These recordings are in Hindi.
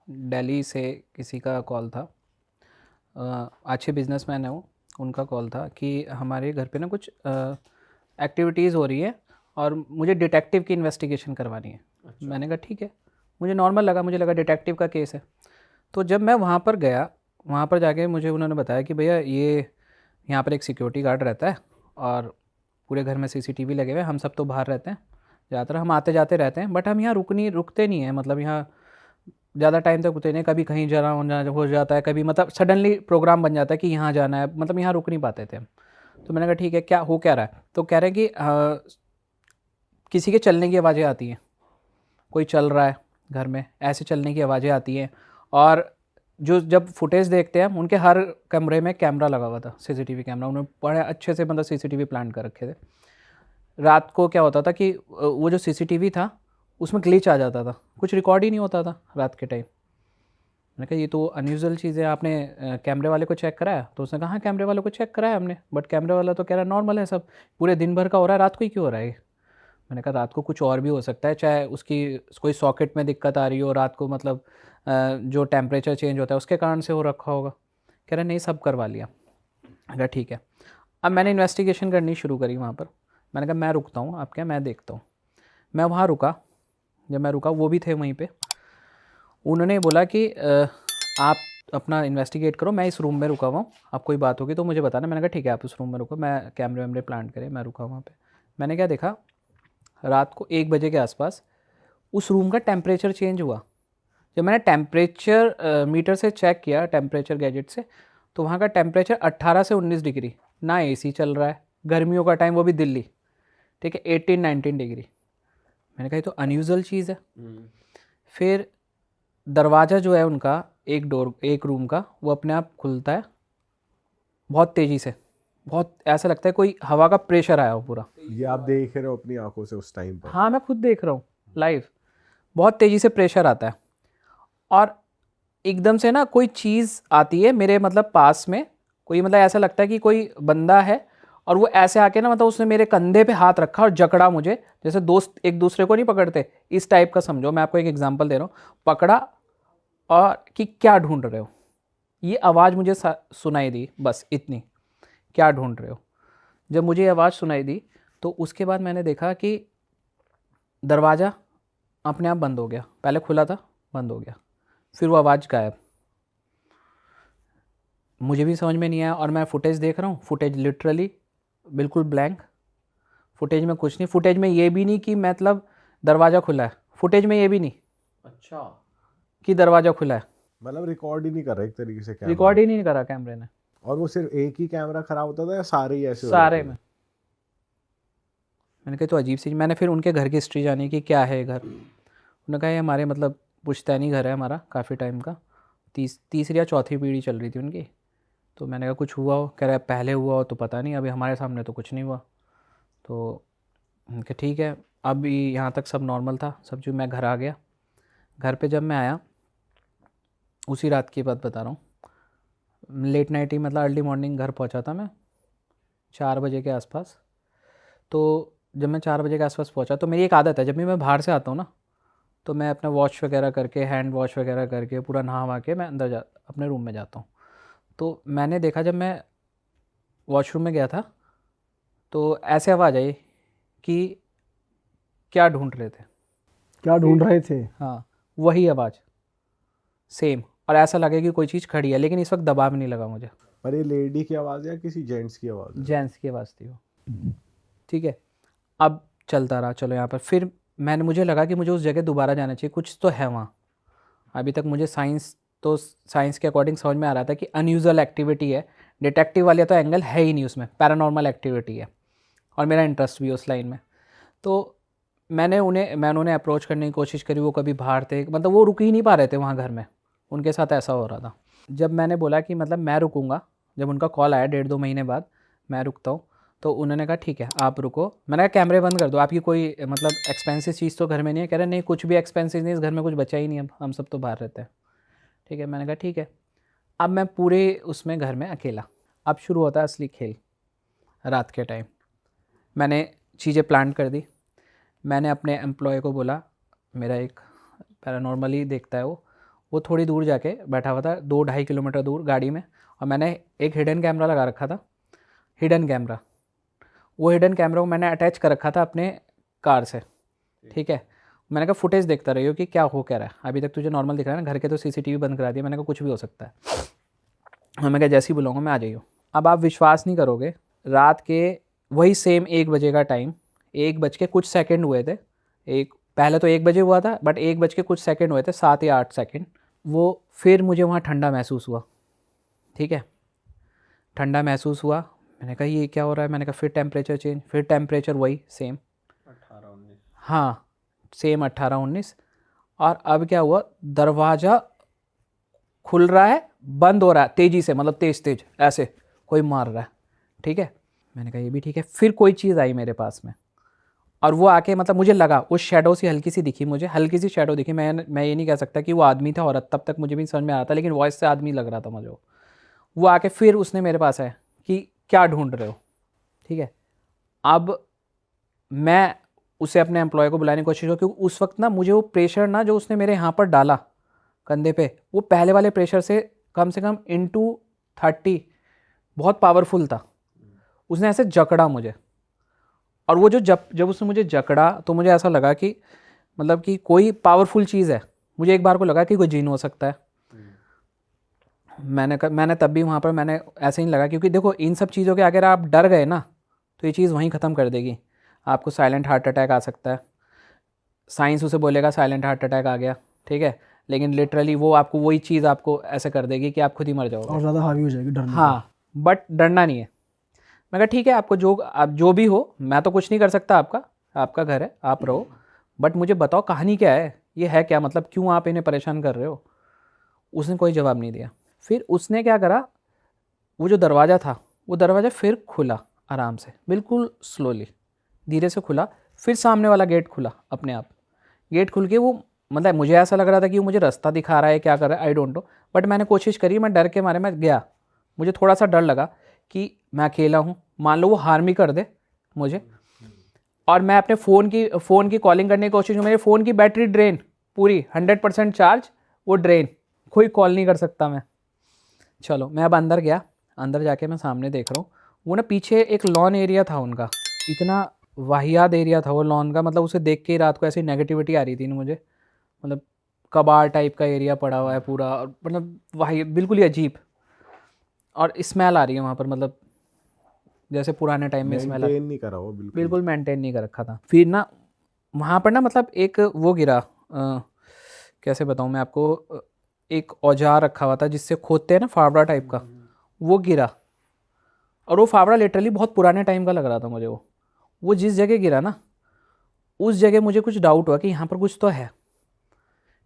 दिल्ली से किसी का कॉल था। अच्छे बिजनेसमैन है वो, उनका कॉल था कि हमारे घर पे ना कुछ एक्टिविटीज़ हो रही है और मुझे डिटेक्टिव की इन्वेस्टिगेशन करवानी है। अच्छा। मैंने कहा ठीक है, मुझे नॉर्मल लगा, मुझे लगा डिटेक्टिव का केस है। तो जब मैं वहाँ पर गया, वहाँ पर जाके मुझे उन्होंने बताया कि भैया ये यहाँ पर एक सिक्योरिटी गार्ड रहता है और पूरे घर में सीसीटीवी लगे हुए हैं, हम सब तो बाहर रहते हैं, ज़्यादातर हम आते जाते रहते हैं, बट हम यहाँ रुकते नहीं हैं, मतलब यहाँ ज़्यादा टाइम तक रुकते नहीं, कभी कहीं जाना हो जाता है, कभी मतलब सडनली प्रोग्राम बन जाता है कि यहाँ जाना है, मतलब यहाँ रुक नहीं पाते थे हम। तो मैंने कहा ठीक है, क्या हो क्या रहा है? तो कह रहे हैं कि किसी के चलने की आवाज़ें आती हैं, कोई चल रहा है घर में, ऐसे चलने की आवाज़ें आती हैं। और जो जब फुटेज देखते हैं हम, उनके हर कमरे में कैमरा लगा हुआ था, सीसीटीवी कैमरा, उन्होंने बड़े अच्छे से मतलब सीसीटीवी प्लान कर रखे थे। रात को क्या होता था कि वो जो सीसीटीवी था उसमें ग्लिच आ जाता था, कुछ रिकॉर्ड ही नहीं होता था रात के टाइम। मैंने कहा ये तो अनयूजुअल चीज़ है, आपने कैमरे वाले को चेक कराया? तो उसने कहा हाँ कैमरे वाले को चेक कराया हमने, बट कैमरे वाला तो कह रहा है नॉर्मल है सब, पूरे दिन भर का हो रहा है, रात को ही क्यों हो रहा है ये? मैंने कहा रात को कुछ और भी हो सकता है, चाहे उसकी कोई सॉकेट में दिक्कत आ रही हो रात को, मतलब जो टेम्परेचर चेंज होता है उसके कारण से हो रखा होगा। कह रहे नहीं, सब करवा लिया। अगर ठीक है, अब मैंने इन्वेस्टिगेशन करनी शुरू करी वहाँ पर। मैंने कहा मैं रुकता हूँ, आप क्या, मैं देखता हूँ। मैं वहाँ रुका, जब मैं रुका वो भी थे वहीं पे। उन्होंने बोला कि आप अपना इन्वेस्टिगेट करो, मैं इस रूम में रुका हुआ हूँ, आप कोई बात होगी तो मुझे बताना। मैंने कहा ठीक है, आप उस रूम में रुको, मैं कैमरे वैमरे प्लांट करे, मैं रुका वहाँ पे। मैंने क्या देखा, रात को 1 बजे के आसपास उस रूम का टेम्परेचर चेंज हुआ। जब मैंने टेम्परेचर मीटर से चेक किया, टेम्परेचर गैजेट से, तो वहाँ का टेम्परेचर 18 से 19 डिग्री, ना एसी चल रहा है, गर्मियों का टाइम, वो भी दिल्ली, ठीक है, 18-19 डिग्री। मैंने कहा ये तो अनयूजुअल चीज़ है। फिर दरवाज़ा जो है उनका, एक रूम का, वो अपने आप खुलता है बहुत तेज़ी से, बहुत ऐसा लगता है कोई हवा का प्रेशर आया हो पूरा। ये आप देख रहे हो अपनी आंखों से उस टाइम पर? हाँ मैं खुद देख रहा हूँ लाइव, बहुत तेज़ी से प्रेशर आता है। और एकदम से ना कोई चीज़ आती है मेरे मतलब पास में, कोई मतलब ऐसा लगता है कि कोई बंदा है, और वो ऐसे आके ना मतलब उसने मेरे कंधे पे हाथ रखा और जकड़ा मुझे, जैसे दोस्त एक दूसरे को नहीं पकड़ते, इस टाइप का समझो। मैं आपको एक एग्जांपल दे रहा हूँ, पकड़ा और कि क्या ढूंढ रहे हो, ये आवाज़ मुझे सुनाई दी, बस इतनी, क्या ढूंढ रहे हो। जब मुझे ये आवाज़ सुनाई दी तो उसके बाद मैंने देखा कि दरवाज़ा अपने आप बंद हो गया, पहले खुला था, बंद हो गया, फिर वो आवाज़ गायब। मुझे भी समझ में नहीं आया, और मैं फुटेज देख रहा हूँ, फुटेज लिटरली बिल्कुल ब्लैंक, फुटेज में कुछ नहीं, फुटेज में ये भी नहीं कि मतलब दरवाज़ा खुला है, फुटेज में ये भी नहीं अच्छा, कि दरवाज़ा खुला है, मतलब रिकॉर्ड ही नहीं कर रहा एक तरीके से कैमरा। रिकॉर्ड ही नहीं करा कैमरे ने। और वो सिर्फ एक ही कैमरा खराब होता था या सारे ही ऐसे हो सारे जाते में। थे? मैंने कहा तो अजीब सी, मैंने फिर उनके घर की हिस्ट्री जानी कि क्या है ये घर। उन्होंने कहा ये हमारे मतलब पुश्तैनी घर है हमारा, काफ़ी टाइम का, तीसरी या चौथी पीढ़ी चल रही थी उनकी। तो मैंने कहा कुछ हुआ हो? कह रहा है पहले हुआ हो तो पता नहीं, अभी हमारे सामने तो कुछ नहीं हुआ। तो उनके ठीक है, अभी यहाँ तक सब नॉर्मल था सब। जो मैं घर आ गया, घर पे जब मैं आया, उसी रात की बात बता रहा हूँ, लेट नाइट ही मतलब अर्ली मॉर्निंग घर पहुँचा था मैं, 4 बजे के आसपास। तो जब मैं 4 बजे के आसपास पहुँचा, तो मेरी एक आदत है, जब भी मैं बाहर से आता हूँ ना, तो मैं अपना वॉश वगैरह करके, हैंड वॉश वगैरह करके, पूरा नहा वहा के मैं अंदर अपने रूम में जाता हूँ। तो मैंने देखा जब मैं वॉशरूम में गया था, तो ऐसे आवाज़ आई कि क्या ढूंढ रहे थे। क्या ढूंढ रहे थे? हाँ, वही आवाज़ सेम, और ऐसा लगे कि कोई चीज़ खड़ी है, लेकिन इस वक्त दबाव नहीं लगा मुझे। पर ये लेडी की आवाज़ है या किसी जेंट्स की आवाज़ है? जेंट्स की आवाज़ थी वो। ठीक है, अब चलता रहा, चलो यहाँ पर फिर मुझे लगा कि मुझे उस जगह दोबारा जाना चाहिए, कुछ तो है वहाँ। अभी तक मुझे साइंस के अकॉर्डिंग समझ में आ रहा था कि अनयूजुअल एक्टिविटी है, डिटेक्टिव वाले तो एंगल है ही नहीं उसमें, पैरानॉर्मल एक्टिविटी है, और मेरा इंटरेस्ट भी उस लाइन में। तो मैं उन्हें अप्रोच करने की कोशिश करी, वो कभी बाहर थे, मतलब वो रुक ही नहीं पा रहे थे वहाँ घर में, उनके साथ ऐसा हो रहा था। जब मैंने बोला कि मतलब मैं रुकूंगा, जब उनका कॉल आया 1.5-2 महीने बाद, मैं रुकता हूँ, तो उन्होंने कहा ठीक है आप रुको। मैंने कहा कैमरे बंद कर दो, आपकी कोई मतलब एक्सपेंसिव चीज़ तो घर में नहीं है? कह रहे नहीं, कुछ भी एक्सपेंसिव नहीं, इस घर में कुछ बचा ही नहीं, अब हम सब तो बाहर रहते हैं। ठीक है, मैंने कहा ठीक है। अब मैं पूरे उसमें घर में अकेला, अब शुरू होता है असली खेल। रात के टाइम मैंने चीज़ें प्लान कर दी। मैंने अपने एम्प्लॉय को बोला, मेरा एक पैरानॉर्मली देखता है वो वो थोड़ी दूर जाके बैठा हुआ था, 2-2.5 किलोमीटर दूर गाड़ी में, और मैंने एक हिडन कैमरा लगा रखा था, हिडन कैमरा। वो हिडन कैमरा को मैंने अटैच कर रखा था अपने कार से, ठीक है। मैंने कहा फुटेज देखता रहियो कि क्या हो क्या रहा है, अभी तक तुझे नॉर्मल दिख रहा है ना, घर के तो सीसीटीवी बंद करा दिया। मैंने कहा कुछ भी हो सकता है। और मैं कहा जैसे ही बुलाऊंगा मैं आ जाइयो। अब आप विश्वास नहीं करोगे, रात के वही सेम 1 बजे का टाइम, 1 बज के कुछ सेकंड हुए थे, पहले तो 1 बजे हुआ था, बट 1 बज के कुछ सेकंड हुए थे, 7 या 8 सेकंड। वो फिर मुझे वहाँ ठंडा महसूस हुआ, ठीक है, ठंडा महसूस हुआ। मैंने कहा ये क्या हो रहा है, मैंने कहा फिर टेम्परेचर चेंज, फिर टेम्परेचर वही सेम 18-19। हाँ सेम 18-19। और अब क्या हुआ, दरवाज़ा खुल रहा है, बंद हो रहा है तेज़ी से, मतलब तेज़ ऐसे कोई मार रहा है, ठीक है। मैंने कहा ये भी ठीक है। फिर कोई चीज़ आई मेरे पास में, और वो आके मतलब मुझे लगा उस शेडो सी हल्की सी दिखी, मुझे हल्की सी शेडो दिखी। मैं ये नहीं कह सकता कि वो आदमी था औरत, तब तक मुझे भी समझ में आ रहा था, लेकिन वॉइस से आदमी लग रहा था मुझे। वो आके फिर उसने मेरे पास आया कि क्या ढूंढ रहे हो, ठीक है। अब मैं उसे अपने एम्प्लॉय को बुलाने की कोशिश की, क्योंकि उस वक्त ना मुझे वो प्रेशर ना जो उसने मेरे यहाँ पर डाला कंधे पे, वो पहले वाले प्रेशर से कम into 30 बहुत पावरफुल था। उसने ऐसे जकड़ा मुझे, और वो जो जब उसने मुझे जकड़ा तो मुझे ऐसा लगा कि मतलब कि कोई पावरफुल चीज़ है। मुझे एक बार को लगा कि कोई जिन हो सकता है। मैंने तब भी वहाँ पर मैंने ऐसे ही लगा, क्योंकि देखो इन सब चीज़ों के अगर आप डर गए ना तो ये चीज़ वहीं ख़त्म कर देगी। आपको साइलेंट हार्ट अटैक आ सकता है, साइंस उसे बोलेगा साइलेंट हार्ट अटैक आ गया, ठीक है, लेकिन लिटरली वो आपको वही चीज़ आपको ऐसे कर देगी कि आप खुद ही मर जाओगे और ज़्यादा हावी हो जाएगी डरने पे। हाँ, बट डरना नहीं है। मैं कहा ठीक है, आपको आप जो भी हो, मैं तो कुछ नहीं कर सकता, आपका घर है, आप रहो, बट मुझे बताओ कहानी क्या है, ये है क्या, मतलब क्यों आप इन्हें परेशान कर रहे हो। उसने कोई जवाब नहीं दिया। फिर उसने क्या करा, वो जो दरवाज़ा था वो दरवाज़ा फिर खुला आराम से, बिल्कुल स्लोली, धीरे से खुला। फिर सामने वाला गेट खुला अपने आप। गेट खुल के वो मतलब मुझे ऐसा लग रहा था कि वो मुझे रास्ता दिखा रहा है, क्या कर रहा है, आई डोंट नो, बट मैंने कोशिश करी। मैं डर के मारे मैं गया, मुझे थोड़ा सा डर लगा कि मैं अकेला हूँ, मान लो वो हार्म ही कर दे मुझे। और मैं अपने फ़ोन की कॉलिंग करने की कोशिश, मेरे फ़ोन की बैटरी ड्रेन पूरी 100% चार्ज, वो ड्रेन, कोई कॉल नहीं कर सकता मैं। चलो मैं अब अंदर गया, अंदर जाके मैं सामने देख रहा हूँ, वो ना पीछे एक लॉन एरिया था उनका, इतना वाहियात एरिया था वो लॉन का, मतलब उसे देख के ही रात को ऐसी नेगेटिविटी आ रही थी ना मुझे, मतलब कबाड़ टाइप का एरिया पड़ा हुआ है पूरा, और मतलब वाही बिल्कुल ही अजीब, और स्मेल आ रही है वहाँ पर, मतलब जैसे पुराने टाइम में स्मेल मेंटेन नहीं करा वो, बिल्कुल मेंटेन नहीं कर रखा था। फिर ना वहाँ पर ना मतलब एक वो गिरा, कैसे बताऊँ मैं आपको, एक औजार रखा हुआ था जिससे खोदते हैं ना, फावड़ा टाइप का, वो गिरा। और वो फावड़ा लिटरली बहुत पुराने टाइम का लग रहा था मुझे। वो जिस जगह गिरा ना, उस जगह मुझे कुछ डाउट हुआ कि यहाँ पर कुछ तो है,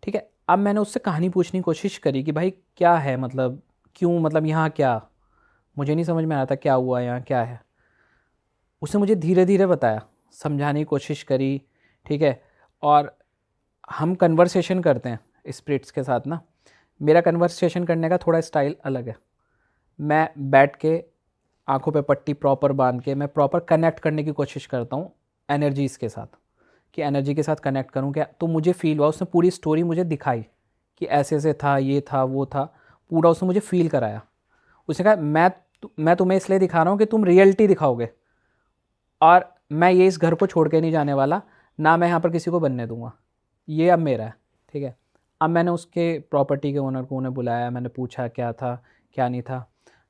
ठीक है। अब मैंने उससे कहानी पूछने की कोशिश करी कि भाई क्या है, मतलब क्यों, मतलब यहाँ क्या, मुझे नहीं समझ में आ रहा था क्या हुआ, यहाँ क्या है। उसने मुझे धीरे धीरे बताया, समझाने की कोशिश करी, ठीक है। और हम कन्वर्सेशन करते हैं स्पिरिट्स के साथ ना, मेरा कन्वर्सेशन करने का थोड़ा स्टाइल अलग है। मैं बैठ के आंखों पे पट्टी प्रॉपर बांध के मैं प्रॉपर कनेक्ट करने की कोशिश करता हूँ एनर्जीज़ के साथ, कि एनर्जी के साथ कनेक्ट करूँ क्या। तो मुझे फ़ील हुआ, उसने पूरी स्टोरी मुझे दिखाई कि ऐसे ऐसे था, ये था, वो था, पूरा उसने मुझे फ़ील कराया। उसने कहा मैं तुम्हें इसलिए दिखा रहा हूँ कि तुम रियलिटी दिखाओगे, और मैं ये इस घर को छोड़ के नहीं जाने वाला, ना मैं यहाँ पर किसी को बनने दूँगा, ये अब मेरा है, ठीक है। अब मैंने उसके प्रॉपर्टी के ओनर को उन्हें बुलाया, मैंने पूछा क्या था क्या नहीं था,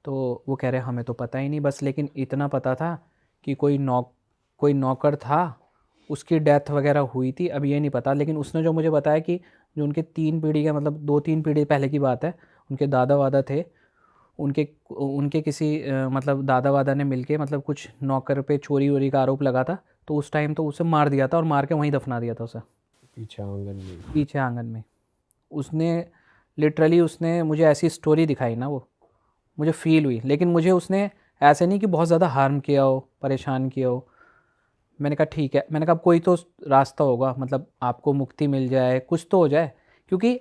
तो वो कह रहे हमें तो पता ही नहीं, बस लेकिन इतना पता था कि कोई नौकर था, उसकी डेथ वगैरह हुई थी, अब ये नहीं पता। लेकिन उसने जो मुझे बताया कि जो उनके 3 पीढ़ी का, मतलब 2-3 पीढ़ी पहले की बात है, उनके दादा वादा थे, उनके किसी मतलब दादा वादा ने मिलके मतलब कुछ नौकर पे चोरी वोरी का आरोप लगा था, तो उस टाइम तो उसे मार दिया था और मार के वहीं दफना दिया था उसे, पीछे आंगन में। उसने लिटरली उसने मुझे ऐसी स्टोरी दिखाई ना, वो मुझे फ़ील हुई। लेकिन मुझे उसने ऐसे नहीं कि बहुत ज़्यादा हार्म किया हो, परेशान किया हो। मैंने कहा ठीक है, मैंने कहा कोई तो रास्ता होगा, मतलब आपको मुक्ति मिल जाए, कुछ तो हो जाए, क्योंकि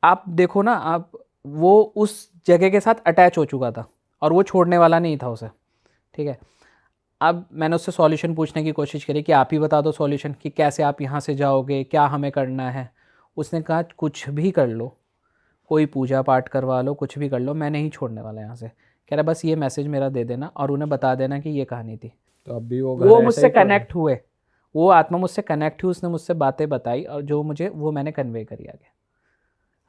आप देखो ना, आप वो उस जगह के साथ अटैच हो चुका था और वो छोड़ने वाला नहीं था उसे, ठीक है। अब मैंने उससे सॉल्यूशन पूछने की कोशिश करी कि आप ही बता दो सॉल्यूशन, कि कैसे आप यहाँ से जाओगे, क्या हमें करना है। उसने कहा कुछ भी कर लो, कोई पूजा पाठ करवा लो, कुछ भी कर लो, मैं नहीं छोड़ने वाला यहाँ से। कह रहा बस ये मैसेज मेरा दे देना और उन्हें बता देना कि ये कहानी थी। तो अभी वो वो मुझसे कनेक्ट हुए, वो आत्मा मुझसे कनेक्ट हुई, उसने मुझसे बातें बताई और जो मुझे वो मैंने कन्वे करी आगे।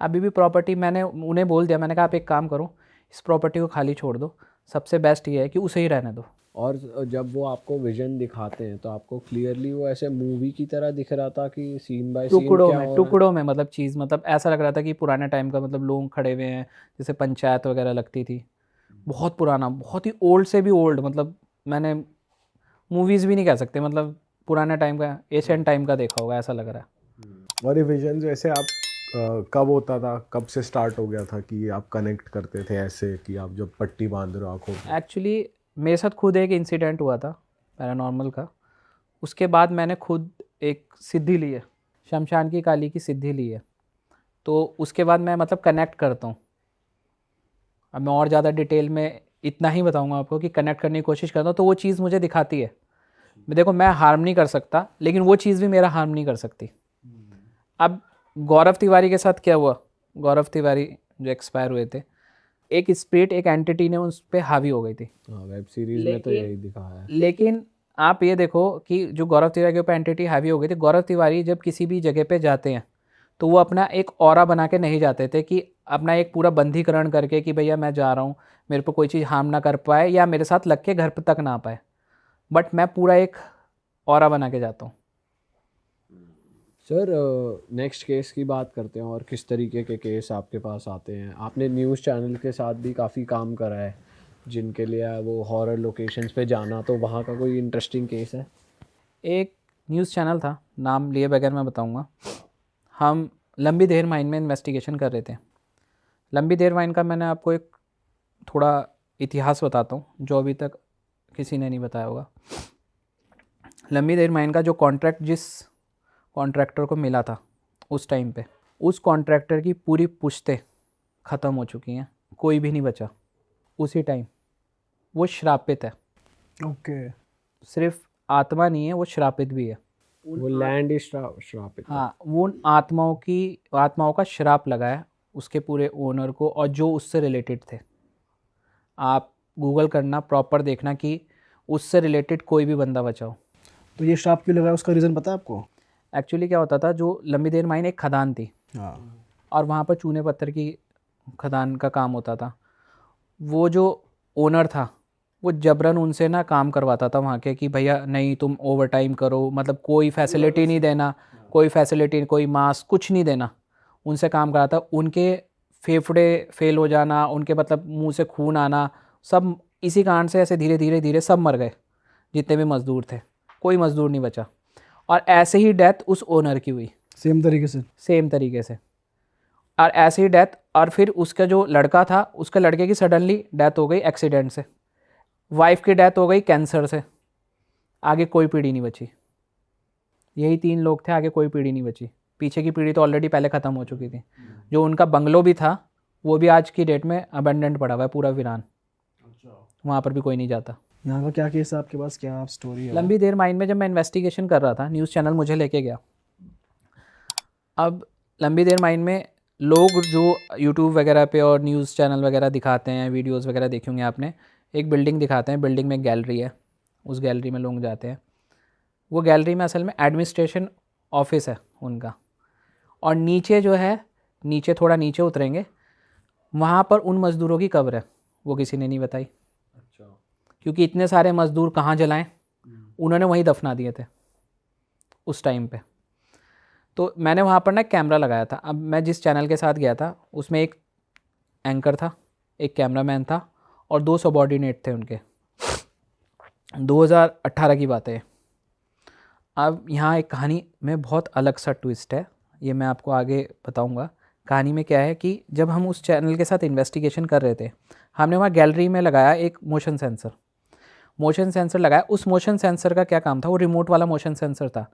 अभी भी प्रॉपर्टी मैंने उन्हें बोल दिया, मैंने कहा आप एक काम करो, इस प्रॉपर्टी को खाली छोड़ दो, सबसे बेस्ट ये है कि उसे ही रहने दो। और जब वो आपको विजन दिखाते हैं तो आपको क्लियरली वो ऐसे मूवी की तरह दिख रहा था कि सीन बाय सीन टुकड़ों में मतलब चीज़, मतलब ऐसा लग रहा था कि पुराने टाइम का, मतलब लोग खड़े हुए हैं, जैसे पंचायत वगैरह लगती थी, बहुत पुराना, बहुत ही ओल्ड से भी ओल्ड, मतलब मैंने मूवीज़ भी नहीं कह सकते, मतलब पुराने टाइम का, एशियन टाइम का देखा होगा, ऐसा लग रहा है। और ये विजन जैसे आप कब होता था, कब से स्टार्ट हो गया था कि आप कनेक्ट करते थे ऐसे कि आप जब पट्टी बांध रहे हो आँखों पे? एक्चुअली मेरे साथ खुद एक इंसिडेंट हुआ था पैरानॉर्मल का, उसके बाद मैंने खुद एक सिद्धि ली है, शमशान की काली की सिद्धि ली है, तो उसके बाद मैं मतलब कनेक्ट करता हूँ। अब मैं और ज़्यादा डिटेल में इतना ही बताऊँगा आपको कि कनेक्ट करने की कोशिश करता हूँ, तो वो चीज़ मुझे दिखाती है। देखो मैं हार्म नहीं कर सकता, लेकिन वो चीज़ भी मेरा हार्म नहीं कर सकती। अब गौरव तिवारी के साथ क्या हुआ, गौरव तिवारी जो एक्सपायर हुए थे, एक स्पिरिट, एक एंटिटी ने उस पर हावी हो गई थी। वेब सीरीज में तो यही दिखाया है। लेकिन आप ये देखो कि जो गौरव तिवारी के ऊपर एंटिटी हावी हो गई थी, गौरव तिवारी जब किसी भी जगह पे जाते हैं तो वो अपना एक ऑरा बना के नहीं जाते थे कि अपना एक पूरा बंधीकरण करके कि भैया मैं जा रहा हूँ, मेरे पर कोई चीज़ हार्म ना कर पाए या मेरे साथ लग के घर पर तक ना आ पाए, बट मैं पूरा एक ऑरा बना के जाता हूँ। सर नेक्स्ट केस की बात करते हैं और किस तरीके के केस आपके पास आते हैं। आपने न्यूज़ चैनल के साथ भी काफ़ी काम करा है, जिनके लिए वो हॉरर लोकेशंस पे जाना, तो वहाँ का कोई इंटरेस्टिंग केस है? एक न्यूज़ चैनल था, नाम लिए बगैर मैं बताऊंगा, हम लंबी देर माइन में इन्वेस्टिगेशन कर रहे थे। लंबी देर माइन का मैंने आपको एक थोड़ा इतिहास बताता हूँ जो अभी तक किसी ने नहीं बताया होगा। लंबी देर माइन का जो कॉन्ट्रैक्ट जिस कॉन्ट्रैक्टर को मिला था उस टाइम पे, उस कॉन्ट्रैक्टर की पूरी पुश्तें ख़त्म हो चुकी हैं, कोई भी नहीं बचा उसी टाइम। वो श्रापित है। ओके। सिर्फ आत्मा नहीं है, वो श्रापित भी है। वो लैंड श्रापित। हाँ, वो उन आत्माओं का श्राप लगा है उसके पूरे ओनर को और जो उससे रिलेटेड थे। आप गूगल करना, प्रॉपर देखना कि उससे रिलेटेड कोई भी बंदा बचाओ। तो ये श्राप क्यों लगा है, उसका रीज़न पता है आपको? एक्चुअली क्या होता था, जो लंबी देर माइन एक खदान थी, हाँ, और वहाँ पर चूने पत्थर की खदान का काम होता था। वो जो ओनर था वो जबरन उनसे ना काम करवाता था वहाँ के कि भैया नहीं तुम ओवर टाइम करो, मतलब कोई फैसिलिटी नहीं देना, कोई फैसिलिटी, कोई मास्क, कुछ नहीं देना, उनसे काम कराता। उनके फेफड़े फेल हो जाना, उनके मतलब मुंह से खून आना, सब इसी कारण से ऐसे धीरे धीरे धीरे सब मर गए जितने भी मज़दूर थे, कोई मज़दूर नहीं बचा। और ऐसे ही डेथ उस ओनर की हुई, सेम तरीके से और ऐसे ही डेथ। और फिर उसका जो लड़का था, उसके लड़के की सडनली डेथ हो गई एक्सीडेंट से, वाइफ की डेथ हो गई कैंसर से, आगे कोई पीढ़ी नहीं बची। यही 3 लोग थे, आगे कोई पीढ़ी नहीं बची। पीछे की पीढ़ी तो ऑलरेडी पहले ख़त्म हो चुकी थी। जो उनका बंगलो भी था वो भी आज की डेट में अबेंडेंट पड़ा हुआ है, पूरा वीरान, वहाँ पर भी कोई नहीं जाता। यहाँ का क्या केस है आपके पास, क्या स्टोरी है? लंबी देर माइन में जब मैं इन्वेस्टिगेशन कर रहा था, न्यूज़ चैनल मुझे लेके गया। अब लंबी देर माइन में लोग जो यूट्यूब वगैरह पे और न्यूज़ चैनल वगैरह दिखाते हैं, वीडियोस वगैरह देखे होंगे आपने, एक बिल्डिंग दिखाते हैं, बिल्डिंग में एक गैलरी है, उस गैलरी में लोग जाते हैं। वो गैलरी में असल में एडमिनिस्ट्रेशन ऑफिस है उनका, और नीचे जो है, नीचे थोड़ा नीचे उतरेंगे, वहाँ पर उन मज़दूरों की कब्र है, वो किसी ने नहीं बताई। अच्छा। क्योंकि इतने सारे मज़दूर कहाँ जलाएं, उन्होंने वहीं दफना दिए थे उस टाइम पे। तो मैंने वहाँ पर ना कैमरा लगाया था। अब मैं जिस चैनल के साथ गया था उसमें एक एंकर था, एक कैमरामैन था और 2 सबॉर्डिनेट थे उनके। 2018 की बात है। अब यहाँ एक कहानी में बहुत अलग सा ट्विस्ट है, ये मैं आपको आगे बताऊँगा। कहानी में क्या है कि जब हम उस चैनल के साथ इन्वेस्टिगेशन कर रहे थे, हमने वहाँ गैलरी में लगाया एक मोशन सेंसर लगाया। उस मोशन सेंसर का क्या काम था, वो रिमोट वाला मोशन सेंसर था।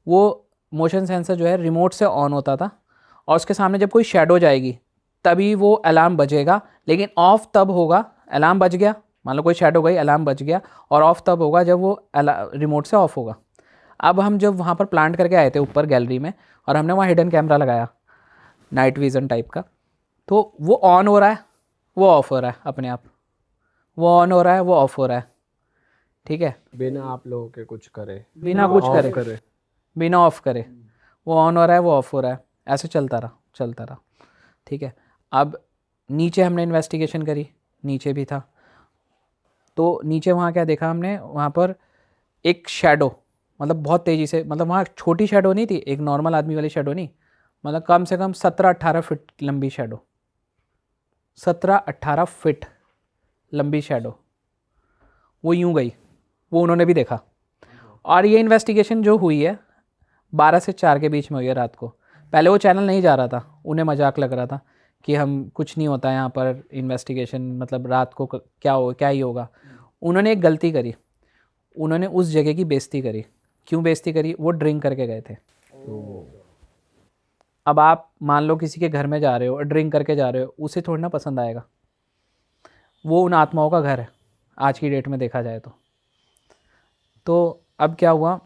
वो मोशन सेंसर जो है रिमोट से ऑन होता था और उसके सामने जब कोई शेडो जाएगी तभी वो अलार्म बजेगा, लेकिन ऑफ तब होगा, अलार्म बज गया, मान लो कोई शेडो गई, अलार्म बज गया, और ऑफ तब होगा जब वो रिमोट से ऑफ होगा। अब हम जब वहाँ पर प्लांट करके आए थे ऊपर गैलरी में, और हमने वहाँ हिडन कैमरा लगाया नाइट विज़न टाइप का, तो वो ऑन हो रहा है, वो ऑफ हो रहा है अपने आप, वो ऑन हो रहा है, वो ऑफ हो रहा है, ठीक है, बिना आप लोगों के कुछ करे, बिना कुछ ऑफ करे, बिना ऑफ करे, वो ऑन हो रहा है, वो ऑफ हो रहा है, ऐसे चलता रहा, ठीक है। अब नीचे हमने इन्वेस्टिगेशन करी, नीचे भी था, तो नीचे वहाँ क्या देखा हमने, वहाँ पर एक शैडो, मतलब बहुत तेज़ी से, मतलब वहाँ छोटी शैडो नहीं थी, एक नॉर्मल आदमी वाली शैडो नहीं, मतलब कम से कम 17-18 फिट लंबी शैडो, 17-18 फिट लंबी शैडो, वो यूं गई, वो उन्होंने भी देखा। और ये इन्वेस्टिगेशन जो हुई है 12 से 4 के बीच में हुई है रात को। पहले वो चैनल नहीं जा रहा था, उन्हें मजाक लग रहा था कि हम कुछ नहीं होता यहाँ पर इन्वेस्टिगेशन, मतलब रात को क्या ही होगा। उन्होंने एक गलती करी, उन्होंने उस जगह की बेइज्जती करी। क्यों बेइज्जती करी? वो ड्रिंक करके गए थे। अब आप मान लो किसी के घर में जा रहे हो और ड्रिंक करके जा रहे हो, उसे थोड़ी ना पसंद आएगा। वो उन आत्माओं का घर है आज की डेट में देखा जाए तो अब क्या हुआ,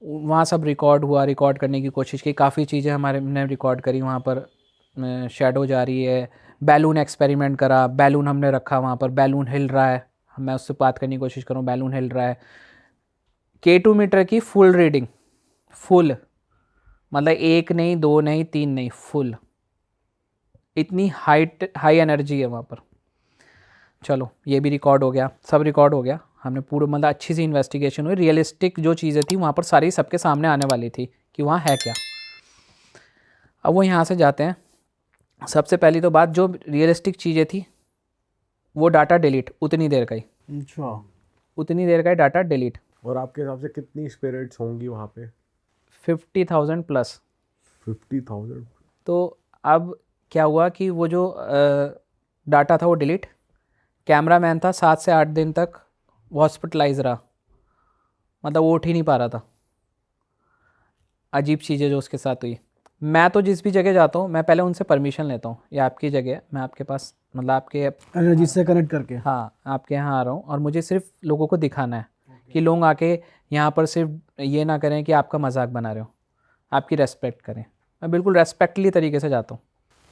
वहाँ सब रिकॉर्ड हुआ, रिकॉर्ड करने की कोशिश की, काफ़ी चीज़ें हमारे ने रिकॉर्ड करी। वहाँ पर शैडो जा रही है, बैलून एक्सपेरिमेंट करा, बैलून हमने रखा वहाँ पर, बैलून हिल रहा है, मैं उससे बात करने की कोशिश करूँ, बैलून हिल रहा है। K2 मीटर की फुल रीडिंग, फुल, मतलब 1 नहीं 2 नहीं 3 नहीं, फुल, इतनी हाई एनर्जी है वहाँ पर। चलो ये भी रिकॉर्ड हो गया, सब रिकॉर्ड हो गया, हमने पूरा मतलब अच्छी सी इन्वेस्टिगेशन हुई, रियलिस्टिक जो चीज़ें थी वहाँ पर सारी सबके सामने आने वाली थी कि वहाँ है क्या। अब वो यहाँ से जाते हैं, सबसे पहली तो बात, जो रियलिस्टिक चीज़ें थी वो डाटा डिलीट, उतनी देर का ही, अच्छा, उतनी देर का ही डाटा डिलीट। और आपके हिसाब से कितनी स्पिरिट्स होंगी वहाँ पे? 50,000 प्लस। 50,000? तो अब क्या हुआ कि वो जो डाटा था वो डिलीट, कैमरा मैन था 7 से 8 दिन तक वो हॉस्पिटलाइज रहा, मतलब वो उठ ही नहीं पा रहा था। अजीब चीज़ें जो उसके साथ हुई। मैं तो जिस भी जगह जाता हूँ मैं पहले उनसे परमिशन लेता हूँ, ये आपकी जगह है, मैं आपके पास मतलब आपके एनर्जी से कनेक्ट करके। हाँ आपके यहाँ आ रहा हूँ और मुझे सिर्फ लोगों को दिखाना है कि लोग आके यहाँ पर सिर्फ ये ना करें कि आपका मजाक बना रहे हो, आपकी रेस्पेक्ट करें। मैं बिल्कुल रेस्पेक्टली तरीके से जाता हूँ।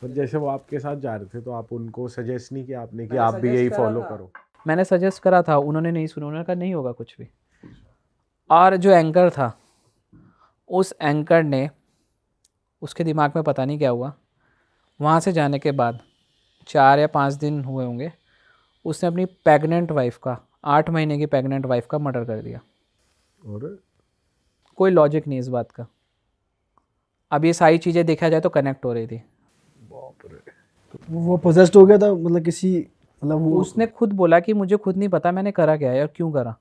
पर जैसे वो आपके साथ जा रहे थे तो आप उनको सजेस्ट नहीं किया आपने कि आप भी यही फॉलो करो? मैंने सजेस्ट करा था, उन्होंने नहीं सुना, उन्होंने कहा नहीं होगा कुछ भी। और जो एंकर था, उस एंकर ने, उसके दिमाग में पता नहीं क्या हुआ, वहाँ से जाने के बाद 4 या 5 दिन हुए होंगे, उसने अपनी प्रेग्नेंट वाइफ का, 8 महीने की प्रेग्नेंट वाइफ का मर्डर कर दिया। और कोई लॉजिक नहीं इस बात का। अब ये सारी चीज़ें देखा जाए तो कनेक्ट हो रही थी। वो पोजेस्ड हो गया था, मतलब किसी, मतलब वो उसने खुद बोला कि मुझे खुद नहीं पता मैंने करा क्या है और क्यों करा।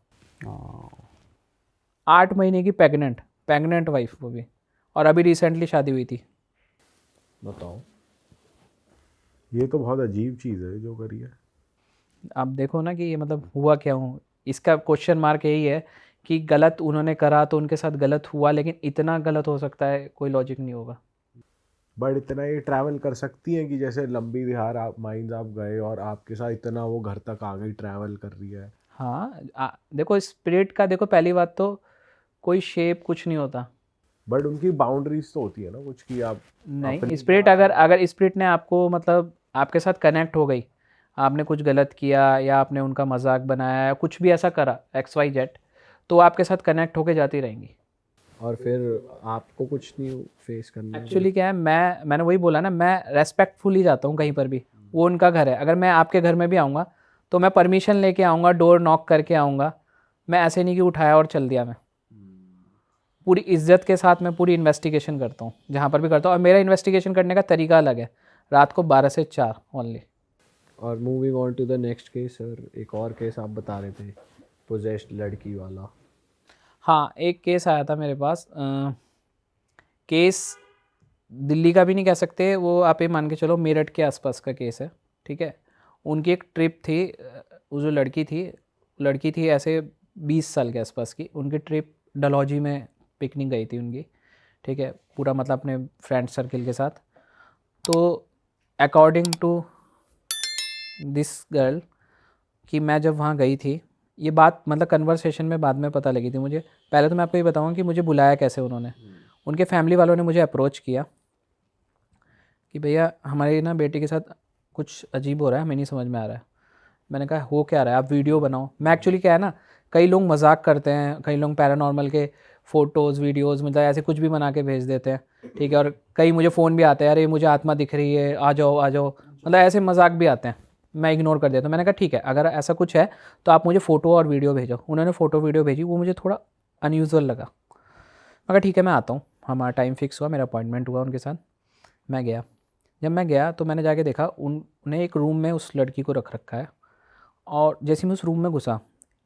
8 महीने की प्रेग्नेंट वाइफ, वो भी, और अभी रिसेंटली शादी हुई थी। बताओ। ये तो बहुत अजीब चीज़ है जो करी है। आप देखो ना कि ये मतलब हुआ क्या हूँ, इसका क्वेश्चन मार्क यही है कि गलत उन्होंने करा तो उनके साथ गलत हुआ, लेकिन इतना गलत हो सकता है कोई लॉजिक नहीं होगा। बट इतना ये ट्रैवल कर सकती हैं कि जैसे लंबी विहार आप माइंस आप गए और आपके साथ इतना वो घर तक आ गई, ट्रैवल कर रही है? हाँ देखो स्पिरिट का, देखो पहली बात तो कोई शेप कुछ नहीं होता। बट उनकी बाउंड्रीज तो होती है ना कुछ, कि आप नहीं, स्पिरिट अगर स्पिरिट ने आपको मतलब आपके साथ कनेक्ट हो गई, आपने कुछ गलत किया या आपने उनका मजाक बनाया या कुछ भी ऐसा करा XYZ, तो वो आपके साथ कनेक्ट होके जाती रहेंगी। और फिर आपको कुछ नहीं फेस करना। एक्चुअली क्या है, मैंने वही बोला ना, मैं रेस्पेक्टफुली जाता हूँ कहीं पर भी, वो उनका घर है। अगर मैं आपके घर में भी आऊँगा तो मैं परमिशन लेके आऊँगा, डोर नॉक करके आऊँगा, मैं ऐसे नहीं कि उठाया और चल दिया। मैं पूरी इज्जत के साथ मैं पूरी इन्वेस्टिगेशन करता हूँ जहाँ पर भी करता हूँ, और मेरा इन्वेस्टिगेशन करने का तरीका अलग है। रात को 12 से 4 ओनली। और moving on to the next case sir, एक और केस आप बता रहे थे, पोजेस्ड लड़की वाला। हाँ, एक केस आया था मेरे पास। केस दिल्ली का भी नहीं कह सकते, वो आप ये मान के चलो मेरठ के आसपास का केस है, ठीक है। उनकी एक ट्रिप थी, वो जो लड़की थी ऐसे 20 साल के आसपास की। उनकी ट्रिप डलहौजी में पिकनिक गई थी उनकी, ठीक है, पूरा मतलब अपने फ्रेंड सर्किल के साथ। तो अकॉर्डिंग टू दिस गर्ल कि मैं जब वहाँ गई थी, ये बात मतलब कन्वर्सेशन में बाद में पता लगी थी मुझे। पहले तो मैं आपको ये बताऊँगा कि मुझे बुलाया कैसे उन्होंने। उनके फैमिली वालों ने मुझे अप्रोच किया कि भैया हमारी ना बेटी के साथ कुछ अजीब हो रहा है, हमें नहीं समझ में आ रहा है। मैंने कहा हो क्या रहा है, आप वीडियो बनाओ। मैं एक्चुअली क्या है ना, कई लोग मजाक करते हैं, कई लोग पैरानॉर्मल के फ़ोटोज़ वीडियोज़ मतलब ऐसे कुछ भी बना के भेज देते हैं, ठीक है। और कई मुझे फ़ोन भी आते हैं, अरे मुझे आत्मा दिख रही है, आ जाओ आ जाओ, मतलब ऐसे मजाक भी आते हैं। मैं इग्नोर कर देता हूँ। मैंने कहा ठीक है, अगर ऐसा कुछ है तो आप मुझे फ़ोटो और वीडियो भेजो। उन्होंने फ़ोटो वीडियो भेजी, वो मुझे थोड़ा अनयूजुअल लगा। मैं कहा ठीक है मैं आता हूँ। हमारा टाइम फिक्स हुआ, मेरा अपॉइंटमेंट हुआ उनके साथ, मैं गया। जब मैं गया तो मैंने जाके देखा उन्हें एक रूम में उस लड़की को रख रखा है, और जैसे मैं उस रूम में घुसा,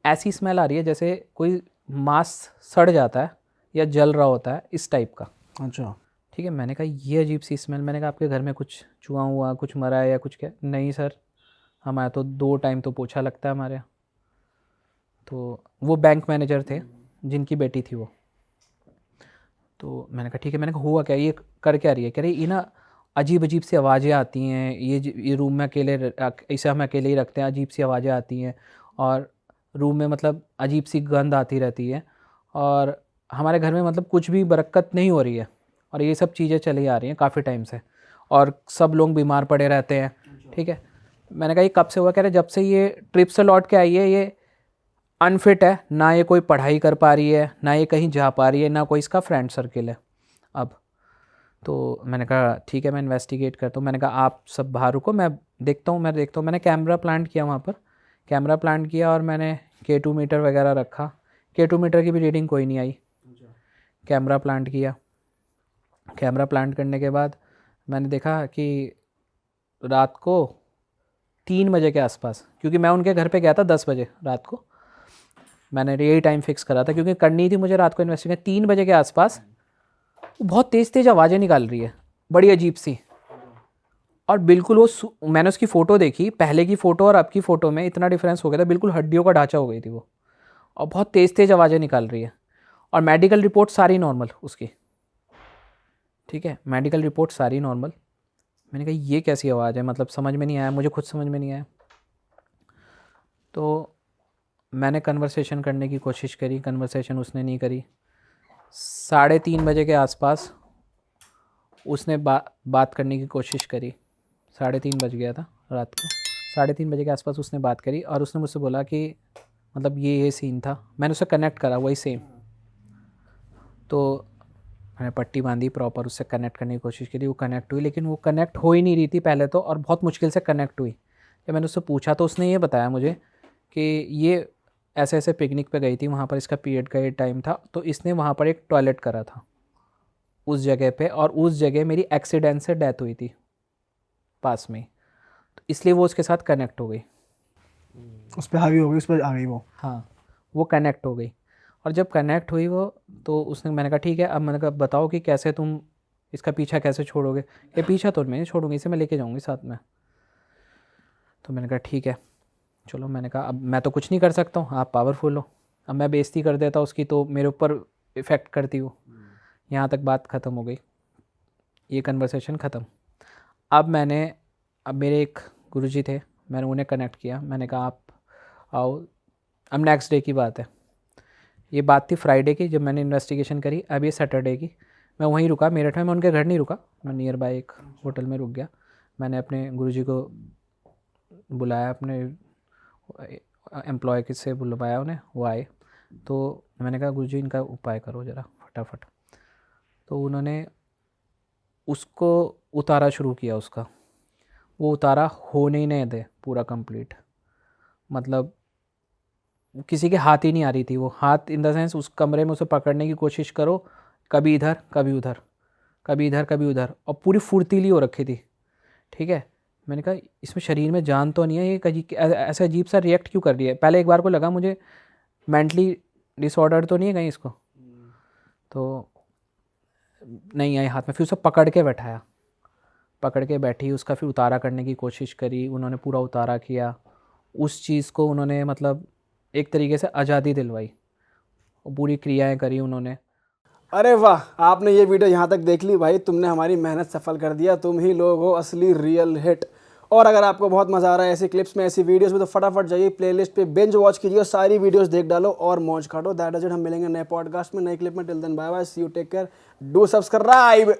ऐसी स्मेल आ रही है जैसे कोई मांस सड़ जाता है या जल रहा होता है, इस टाइप का। अच्छा। ठीक है, मैंने कहा ये अजीब सी स्मेल। मैंने कहा आपके घर में कुछ चूहा हुआ, कुछ मरा है या कुछ? क्या? नहीं सर, हमारे तो 2 टाइम तो पोछा लगता है हमारे यहाँ। तो वो बैंक मैनेजर थे जिनकी बेटी थी वो। तो मैंने कहा ठीक है। मैंने कहा हुआ क्या, ये कर क्या रही है? कह रही ये ना अजीब अजीब सी आवाज़ें आती हैं, ये रूम में इसे हम अकेले ही रखते हैं, अजीब सी आवाज़ें आती हैं, और रूम में मतलब अजीब सी गंध आती रहती है, और हमारे घर में मतलब कुछ भी बरकत नहीं हो रही है, और ये सब चीज़ें चली आ रही हैं काफ़ी टाइम से, और सब लोग बीमार पड़े रहते हैं। ठीक है, मैंने कहा ये कब से हुआ? कह रहे जब से ये ट्रिप से लौट के आई है, ये अनफिट है, ना ये कोई पढ़ाई कर पा रही है, ना ये कहीं जा पा रही है, ना कोई इसका फ्रेंड सर्किल है अब। तो मैंने कहा ठीक है मैं इन्वेस्टिगेट करता हूँ। मैंने कहा आप सब बाहर रुको, मैं देखता हूँ। मैंने कैमरा प्लांट किया वहाँ पर, कैमरा प्लांट किया, और मैंने K2 मीटर वगैरह रखा। K2 मीटर की भी रीडिंग कोई नहीं आई। कैमरा प्लांट किया। कैमरा प्लांट करने के बाद मैंने देखा कि रात को 3 बजे के आसपास, क्योंकि मैं उनके घर पे गया था 10 बजे रात को, मैंने यही टाइम फिक्स करा था क्योंकि करनी थी मुझे रात को इन्वेस्टिगेशन। 3 बजे के आसपास वो बहुत तेज़ तेज़ आवाज़ें निकाल रही है, बड़ी अजीब सी, और बिल्कुल मैंने उसकी फ़ोटो देखी, पहले की फ़ोटो और अब की फ़ोटो में इतना डिफरेंस हो गया था, बिल्कुल हड्डियों का ढांचा हो गई थी वो, और बहुत तेज़ तेज़ आवाज़ें निकाल रही है। और मेडिकल रिपोर्ट सारी नॉर्मल उसकी, ठीक है, मेडिकल रिपोर्ट सारी नॉर्मल। मैंने कहा ये कैसी आवाज़ है, मतलब समझ में नहीं आया, मुझे खुद समझ में नहीं आया। तो मैंने कन्वर्सेशन करने की कोशिश करी, कन्वर्सेशन उसने नहीं करी। 3:30 बजे के आसपास उसने बात करने की कोशिश करी। 3:30 बज गया था रात को। 3:30 बजे के आसपास उसने बात करी, और उसने मुझसे बोला कि मतलब ये सीन था। मैंने उससे कनेक्ट करा वही सेम। तो मैंने पट्टी बांधी प्रॉपर, उससे कनेक्ट करने की कोशिश करी, वो कनेक्ट हुई, लेकिन वो कनेक्ट हो ही नहीं रही थी पहले तो, और बहुत मुश्किल से कनेक्ट हुई। जब मैंने उससे पूछा तो उसने ये बताया मुझे कि ये ऐसे ऐसे पिकनिक पे गई थी, वहाँ पर इसका पीरियड का ये टाइम था, तो इसने वहाँ पर एक टॉयलेट करा था उस जगह पे, और उस जगह मेरी एक्सीडेंट से डेथ हुई थी पास में, तो इसलिए वो उसके साथ कनेक्ट हो गई। उस पर हावी हो गई, उस पर आ गई वो। हाँ, वो कनेक्ट हो गई, और जब कनेक्ट हुई वो, तो उसने, मैंने कहा ठीक है, अब मैंने कहा बताओ कि कैसे तुम इसका पीछा कैसे छोड़ोगे? ये पीछा तो मैं नहीं छोड़ूंगी, इसे मैं लेके जाऊंगी साथ में। तो मैंने कहा ठीक है चलो। मैंने कहा अब मैं तो कुछ नहीं कर सकता हूँ, आप पावरफुल हो, अब मैं बेइज्जती कर देता उसकी तो मेरे ऊपर इफ़ेक्ट करती हो। यहाँ तक बात ख़त्म हो गई, ये कन्वर्सेशन ख़त्म। अब मेरे एक गुरुजी थे, मैंने उन्हें कनेक्ट किया। मैंने कहा आप आओ। अब नेक्स्ट डे की बात है, ये बात थी फ्राइडे की जब मैंने इन्वेस्टिगेशन करी। अब ये सैटरडे की, मैं वहीं रुका मेरठ में, मैं उनके घर नहीं रुका, मैं नियर बाय एक होटल में रुक गया। मैंने अपने गुरुजी को बुलाया, अपने एम्प्लॉय से बुलवाया उन्हें, वो आए। तो मैंने कहा गुरुजी इनका उपाय करो ज़रा फटाफट। तो उन्होंने उसको उतारा शुरू किया, उसका वो उतारा होने ही नहीं दे पूरा कंप्लीट, मतलब किसी के हाथ ही नहीं आ रही थी वो, हाथ इन द सेंस उस कमरे में उसे पकड़ने की कोशिश करो, कभी इधर कभी उधर, कभी इधर कभी उधर, और पूरी फुर्तीली हो रखी थी। ठीक है, मैंने कहा इसमें शरीर में जान तो नहीं है, ये ऐसा अजीब सा रिएक्ट क्यों कर रही है? पहले एक बार को लगा मुझे मेंटली डिसऑर्डर तो नहीं है कहीं इसको, तो नहीं आई हाथ में। फिर उसे पकड़ के बैठाया, पकड़ के बैठी, उसका फिर उतारा करने की कोशिश करी, उन्होंने पूरा उतारा किया। उस चीज़ को उन्होंने मतलब एक तरीके से आज़ादी दिलवाई, और पूरी क्रियाएं करी उन्होंने। अरे वाह, आपने ये वीडियो यहाँ तक देख ली भाई, तुमने हमारी मेहनत सफल कर दिया। तुम ही लोग हो असली रियल हिट। और अगर आपको बहुत मज़ा आ रहा है ऐसी क्लिप्स में, ऐसी वीडियोस में, तो फटाफट जाइए प्लेलिस्ट पे बिंज वॉच कीजिए और सारी वीडियोस देख डालो और मौज काटो। That is it. हम मिलेंगे नए पॉडकास्ट में, नए क्लिप में। Till then bye bye, see you, take care, do subscribe.